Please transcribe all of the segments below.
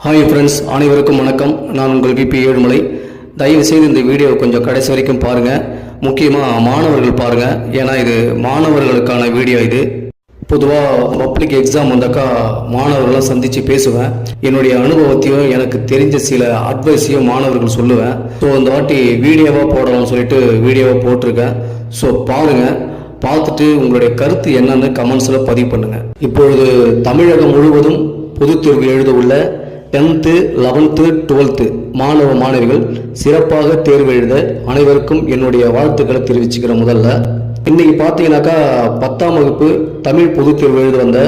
Hi friends, அனைவருக்கும் வணக்கம். நான் உங்கள் விபி ஏழுமலை. தயவுசெய்து இந்த வீடியோவை கொஞ்சம் கடைசி வரைக்கும் பாருங்கள். முக்கியமாக மாணவர்கள் பாருங்கள், ஏன்னா இது மாணவர்களுக்கான வீடியோ. இது பொதுவாக பப்ளிக் எக்ஸாம் வந்தாக்கா மாணவர்கள்லாம் சந்தித்து பேசுவேன். என்னுடைய அனுபவத்தையும் எனக்கு தெரிஞ்ச சில அட்வைஸையும் மாணவர்கள் சொல்லுவேன். ஸோ இந்த வாட்டி வீடியோவாக போடலாம்னு சொல்லிட்டு வீடியோவாக போட்டிருக்கேன். ஸோ பாருங்கள், பார்த்துட்டு உங்களுடைய கருத்து என்னன்னு கமெண்ட்ஸில் பதிவு பண்ணுங்கள். இப்பொழுது தமிழகம் முழுவதும் பொதுத் தேர்வு எழுத உள்ள 10th 11th 12th மாணவ மாணவிகள் சிறப்பாக தேர்வு எழுத அனைவருக்கும் என்னுடைய வாழ்த்துக்களை தெரிவிச்சுக்கிறேன். முதல்ல இன்னைக்கு பார்த்தீங்கன்னாக்கா 10ஆம் வகுப்பு தமிழ் பொதுத் தேர்வு எழுத வந்த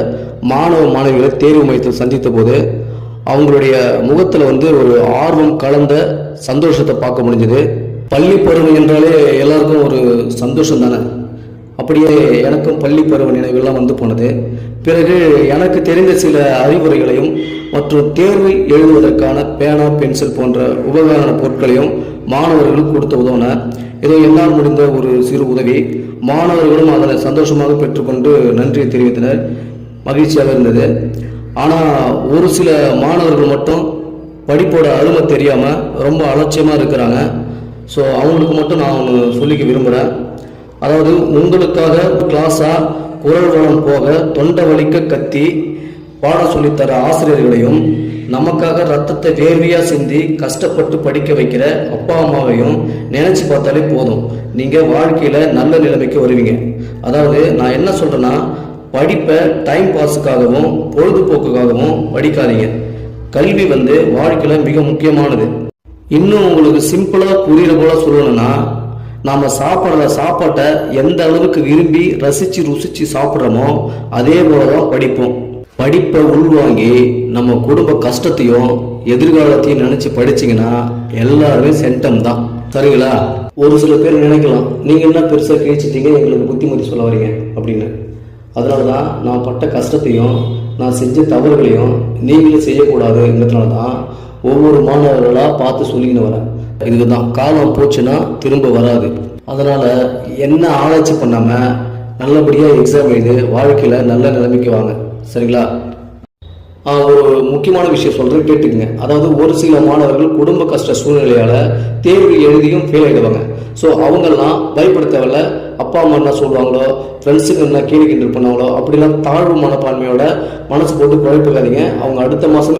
மாணவ மாணவிகளை தேர்வு மையத்தில் சந்தித்த போது அவங்களுடைய முகத்தில் ஒரு ஆர்வம் கலந்த சந்தோஷத்தை பார்க்க முடிஞ்சது. பள்ளி பருவம் என்றாலே எல்லாருக்கும் ஒரு சந்தோஷம் தானே. அப்படியே எனக்கும் பள்ளி பருவ நினைவுகள்லாம் போனது. பிறகு எனக்கு தெரிந்த சில அறிவுரைகளையும் மற்றும் தேர்வு எழுதுவதற்கான பேனா, பென்சில் போன்ற உபகரண பொருட்களையும் மாணவர்களுக்கு கொடுத்து உதவின. ஏதோ என்னால் முடிந்த ஒரு சிறு உதவி. மாணவர்களும் அதனை சந்தோஷமாக பெற்றுக்கொண்டு நன்றியை தெரிவித்தனர். மகிழ்ச்சியாக இருந்தது. ஆனால் ஒரு சில மாணவர்கள் மட்டும் படிப்போட அருமை தெரியாமல் ரொம்ப அலட்சியமாக இருக்கிறாங்க. ஸோ அவங்களுக்கு மட்டும் நான் ஒன்று சொல்லிக்க விரும்புகிறேன். அதாவது, உங்களுக்காக கிளாஸாக குரல் வளம் போக தொண்டை வலிக்க கத்தி பாடம் சொல்லித்தர ஆசிரியர்களையும், நமக்காக ரத்தத்தை வேர்வையாக சிந்தி கஷ்டப்பட்டு படிக்க வைக்கிற அப்பா அம்மாவையும் நினச்சி பார்த்தாலே போதும், நீங்கள் வாழ்க்கையில் நல்ல நிலைமைக்கு வருவீங்க. அதாவது நான் என்ன சொல்கிறேன்னா, படிப்பை டைம் பாஸுக்காகவும் பொழுதுபோக்குக்காகவும் படிக்காதீங்க. கல்வி வாழ்க்கையில் மிக முக்கியமானது. இன்னும் உங்களுக்கு சிம்பிளாக புரிகிற போல சொல்லணும்னா, நாம் சாப்பிட்ற சாப்பாட்டை எந்த அளவுக்கு விரும்பி ரசித்து ருசித்து சாப்பிட்றோமோ அதே போல தான் படிப்போம். படிப்பை உள்வாங்கி நம்ம குடும்ப கஷ்டத்தையும் எதிர்காலத்தையும் நினச்சி படிச்சிங்கன்னா எல்லாருமே சென்டம் தான். சரிங்களா? ஒரு சில பேர் நினைக்கலாம், நீங்கள் என்ன பெருசாக கிழிச்சிட்டீங்க, எங்களுக்கு புத்திமதி சொல்ல வரீங்க அப்படின்னு. அதனால தான் நான் பட்ட கஷ்டத்தையும் நான் செஞ்ச தவறுகளையும் நீங்களும் செய்யக்கூடாதுங்கிறதுனால தான் ஒவ்வொரு மாணவர்களாக பார்த்து சொல்லிக்கின்னு வரேன். இதுக்கு தான் காலம் போச்சுன்னா திரும்ப வராது. அதனால் என்ன ஆராய்ச்சி பண்ணாமல் நல்லபடியாக எக்ஸாம் எழுதி வாழ்க்கையில் நல்ல நிலைமைக்கு வாங்க. சரிங்களா? ஒரு முக்கியமான விஷயம் சொல்கிறேன், கேட்டுக்குங்க. அதாவது, ஒரு சில மாணவர்கள் குடும்ப கஷ்ட சூழ்நிலையால் தேர்வு எழுதியும் ஃபெயில் ஆகிடுவாங்க. ஸோ அவங்கெல்லாம் பயப்பட தேவையில்ல. அப்பா அம்மா என்ன சொல்லுவாங்களோ, ஃப்ரெண்ட்ஸுக்கு என்ன கேலி கிண்டல் பண்ணாங்களோ அப்படிலாம் தாழ்வு மனப்பான்மையோட மனசு போட்டு குழப்பிக்காதீங்க. அவங்க அடுத்த மாதம்